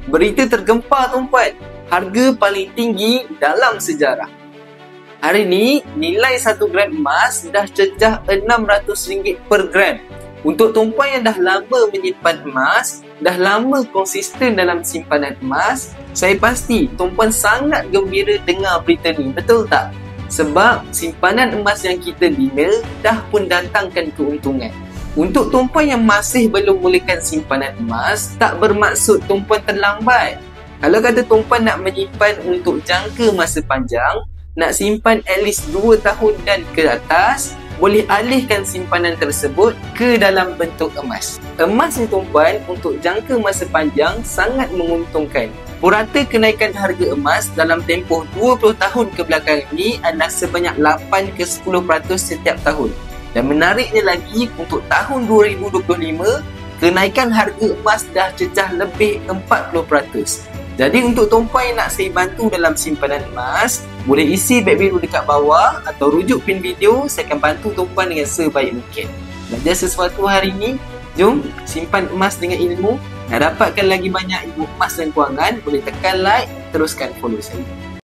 Berita tergempar tuan-puan, harga paling tinggi dalam sejarah. Hari ini, nilai 1 gram emas dah cecah RM600 per gram. Untuk tuan-puan yang dah lama menyimpan emas, dah lama konsisten dalam simpanan emas, saya pasti tuan-puan sangat gembira dengar berita ni, betul tak? Sebab simpanan emas yang kita bina dah pun datangkan keuntungan. Untuk tuan-puan yang masih belum mulakan simpanan emas, tak bermaksud tuan-puan terlambat. Kalau kata tuan-puan nak menyimpan untuk jangka masa panjang, nak simpan at least 2 tahun dan ke atas, boleh alihkan simpanan tersebut ke dalam bentuk emas. Emas ni tuan-puan untuk jangka masa panjang sangat menguntungkan. Purata kenaikan harga emas dalam tempoh 20 tahun kebelakangan ini adalah sebanyak 8 ke 10% setiap tahun. Dan menariknya lagi, untuk tahun 2025, kenaikan harga emas dah cecah lebih 40%. Jadi untuk tuan-puan yang nak saya bantu dalam simpanan emas, boleh isi back biru dekat bawah atau rujuk pin video, saya akan bantu tuan-puan dengan sebaik mungkin. Belajar sesuatu hari ini, jom simpan emas dengan ilmu. Nak dapatkan lagi banyak ilmu emas dan kewangan, boleh tekan like, teruskan follow saya.